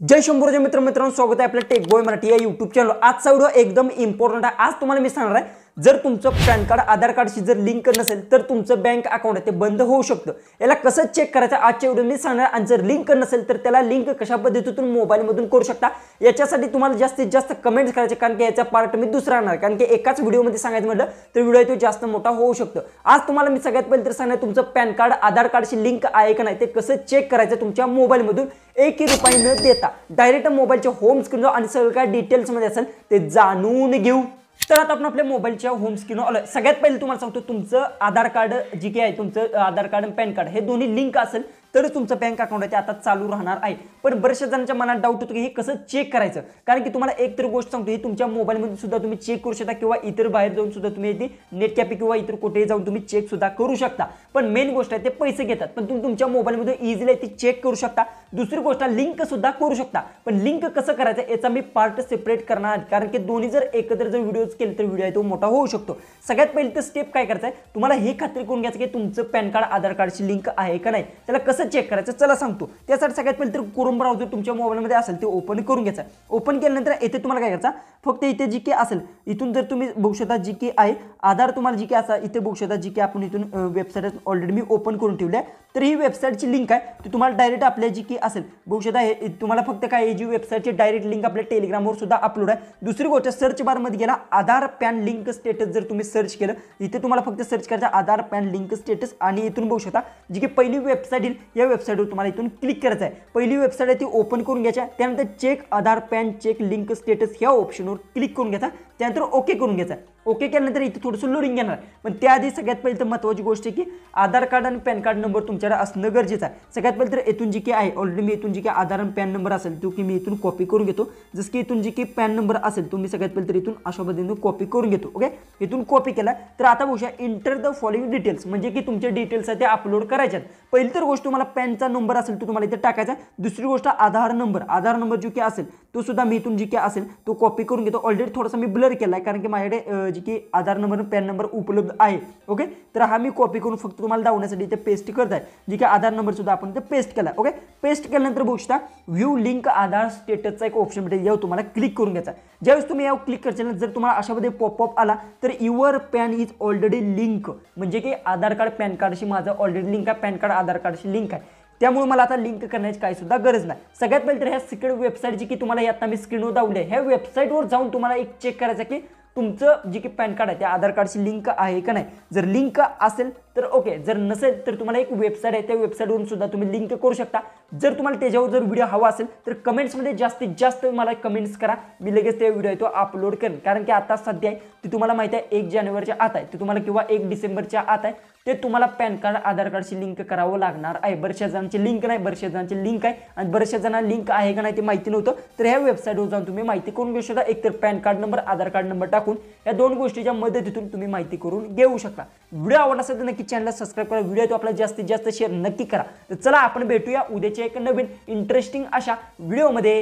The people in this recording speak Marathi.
जय शंभूराजे मित्रांनो स्वागत आहे आपल्या टेक बॉय मराठी या यूट्यूब चॅनल। आजचा व्हिडिओ एकदम इम्पॉर्टंट आहे। आज तुम्हाला मी सांगणार आहे जर तुमचं पॅन कार्ड आधार कार्डशी जर लिंक नसेल तर तुमचं बँक अकाउंट आहे ते बंद होऊ शकतं। याला कसं चेक करायचं आजच्या व्हिडिओ मी सांगणार आणि जर लिंक नसेल तर त्याला लिंक कशा पद्धतीतून मोबाईल मधून करू शकता याच्यासाठी तुम्हाला जास्तीत जास्त कमेंट्स करायचे, कारण की याचा पार्ट मी दुसरा आणणार, कारण की एकाच व्हिडिओ मध्ये सांगायचं म्हटलं तर व्हिडिओ तो जास्त मोठा होऊ शकतो। आज तुम्हाला मी सगळ्यात पहिले तर सांगणार तुमचं पॅन कार्ड आधार कार्डशी लिंक आहे का नाही ते कसं चेक करायचं तुमच्या मोबाईल मधून एक रुपया न देता डायरेक्ट मोबाईलच्या होम स्क्रीनवर आणि सगळं काय डिटेल्स मध्ये असेल ते जाणून घेऊ। तर आता आपण आपल्या मोबाईलच्या होम स्क्रीनवर आलोय। सगळ्यात पहिले तुम्हाला सांगतो तुमचं आधार कार्ड जी काही आहे तुमचं आधार कार्ड आणि पॅन कार्ड हे दोन्ही लिंक असेल तर तुमचं बँक अकाउंट आहे ते आता चालू राहणार आहे। पण बऱ्याचशा जणांच्या मनात डाऊट होतो की हे कसं चेक करायचं, कारण की तुम्हाला एक तर गोष्ट सांगतो ही तुमच्या मोबाईल मध्ये सुद्धा तुम्ही चेक करू शकता किंवा इतर बाहेर जाऊन सुद्धा तुम्ही ती नेट कॅफे किंवा इतर कुठेही जाऊन तुम्ही चेक सुद्धा करू शकता। पण मेन गोष्ट आहे ते पैसे घेतात, पण तुम्ही तुमच्या मोबाईल मध्ये इझिली ती चेक करू शकता। दुसरी गोष्ट लिंक सुद्धा करू शकता, पण लिंक कसं करायचं याचा मी पार्ट सेपरेट करणार, कारण की दोन्ही जर एकत्र जर व्हिडिओज केले तर व्हिडिओ तो मोठा होऊ शकतो। सगळ्यात पहिले तर स्टेप काय करायचं आहे तुम्हाला हे खात्री करून घ्यायचं की तुमचं पॅन कार्ड आधार कार्डशी लिंक आहे का नाही, त्याला कसं चेक करायचं चला सांगतो। त्यासाठी सगळ्यात पहिले तर क्रोम ब्राउझर तुमच्या मोबाईल मध्ये असेल ते ओपन करून घ्यायचं। ओपन केल्यानंतर येथे तुम्हाला काय करायचं फक्त इथे जी की असेल इथून जर तुम्ही बघू शकता जी की आहे आधार तुम्हाला जी की असा इथे बघू शकता जी की आपण इथून वेबसाईट ऑलरेडी मी ओपन करून ठेवली आहे। तर ही वेबसाईटची लिंक आहे ती तुम्हाला डायरेक्ट आपल्या जी की असेल बघू शकता हे तुम्हाला फक्त काय ही जी वेबसाईटची डायरेक्ट लिंक आपल्या टेलिग्रामवर सुद्धा अपलोड आहे। दुसरी गोष्ट सर्च बार मध्ये गेला आधार पॅन लिंक स्टेटस जर तुम्ही सर्च केलं इथे तुम्हाला फक्त सर्च करायचं आधार पॅन लिंक स्टेटस आणि इथून बघू शकता जी की पहिली वेबसाईट येईल या वेबसाईटवर तुम्हाला इथून क्लिक करायचं आहे। पहिली वेबसाईट आहे ती ओपन करून घ्यायची, त्यानंतर चेक आधार पॅन चेक लिंक स्टेटस ह्या ऑप्शनवर क्लिक करून घ्यायचा, त्यानंतर ओके करून घ्यायचा। ओके केल्यानंतर इथे थोडंसं लोडिंग येणार, पण त्याआधी सगळ्यात पहिले तर महत्त्वाची गोष्ट आहे की आधार कार्ड आणि पॅन कार्ड नंबर तुमच्याकडे असणं गरजेचं आहे। सगळ्यात पहिले तर इथून जी की आहे ऑलरेडी मी इथून जी की आधार आणि पॅन नंबर असेल तो की मी इथून कॉपी करून घेतो। जसं की इथून जी की पॅन नंबर असेल तुम्ही सगळ्यात पहिले तर इथून अशा पद्धतीने कॉपी करून घेतो। ओके, इथून कॉपी केला तर आता बघूया इंटर द फॉलोइंग डिटेल्स म्हणजे की तुमचे डिटेल्स आहे ते अपलोड करायचे आहेत। पहिली तर गोष्ट तुम्हाला पॅनचा नंबर असेल तो तुम्हाला इथे टाकायचा। दुसरी गोष्ट आधार नंबर जो की असेल तो सुद्धा मी इथून जी की असेल तो कॉपी करून घेतो। ऑलरेडी थोडासा मी ब्लर केला आहे कारण की माझ्याकडे जी की आधार नंबर पॅन नंबर उपलब्ध आहे। ओके, तर हा मी कॉपी करून फक्त तुम्हाला दाखवण्यासाठी इथे पेस्ट करत आहे, जी की आधार नंबर सुद्धा आपण इथे पेस्ट केला। ओके, पेस्ट केल्यानंतर बघू शकता व्ह्यू लिंक आधार स्टेटसचा एक ऑप्शन भेटेल, यावर तुम्हाला क्लिक करून घ्यायचा। ज्यावेळेस तुम्ही यावर क्लिक करशाल जर तुम्हाला अशामध्ये पॉपअप आला तर your pan is already link म्हणजे की आधार कार्ड पॅन कार्डशी माझं ऑलरेडी लिंक आहे, पॅन कार्ड आधार कार्डशी लिंक आहे, त्यामुळे मला आता लिंक करण्याची काही सुद्धा गरज नाही। सगळ्यात पहिले तर ह्या सिक्रेट वेबसाईट जी की तुम्हाला आता मी स्क्रीनवर दाखवली आहे ह्या वेबसाईटवर जाऊन तुम्हाला एक चेक करायचं की तुमचं जे की पॅन कार्ड आहे त्या आधार कार्डशी लिंक आहे का नाही। जर लिंक असेल तर ओके, जर नसेल तर तुम्हाला एक वेबसाईट आहे त्या वेबसाईटवरून सुद्धा तुम्ही लिंक करू शकता। जर तुम्हाला त्याच्यावर जर व्हिडिओ हवा असेल तर कमेंट्समध्ये जास्तीत जास्त मला कमेंट्स करा, मी लगेच ते व्हिडिओ तो अपलोड करेन, कारण की आता सध्या आहे ती तुम्हाला माहिती आहे 1 जानेवारीच्या आत आहे ते तुम्हाला किंवा 1 डिसेंबरच्या आत आहे ते तुम्हाला पॅन कार्ड आधार कार्डशी लिंक करावं लागणार आहे। बऱ्याचशा जणांची लिंक नाही, बऱ्याचशा जणांची लिंक आहे आणि बऱ्याचशा जणांना लिंक आहे का नाही ते माहिती नव्हतं, तर ह्या वेबसाईटवर जाऊन तुम्ही माहिती करून घेऊ शकता। एकतर पॅन कार्ड नंबर आधार कार्ड नंबर टाकून या दोन गोष्टीच्या मदतीतून तुम्ही माहिती करून घेऊ शकता। व्हिडिओ आवडला असेल तर नक्की चॅनलला सबस्क्राईब करा, व्हिडिओ तो आपला जास्तीत जास्त शेअर नक्की करा। तर चला आपण भेटूया उद्याच्या एक नवीन इंटरेस्टिंग अशा व्हिडिओमध्ये।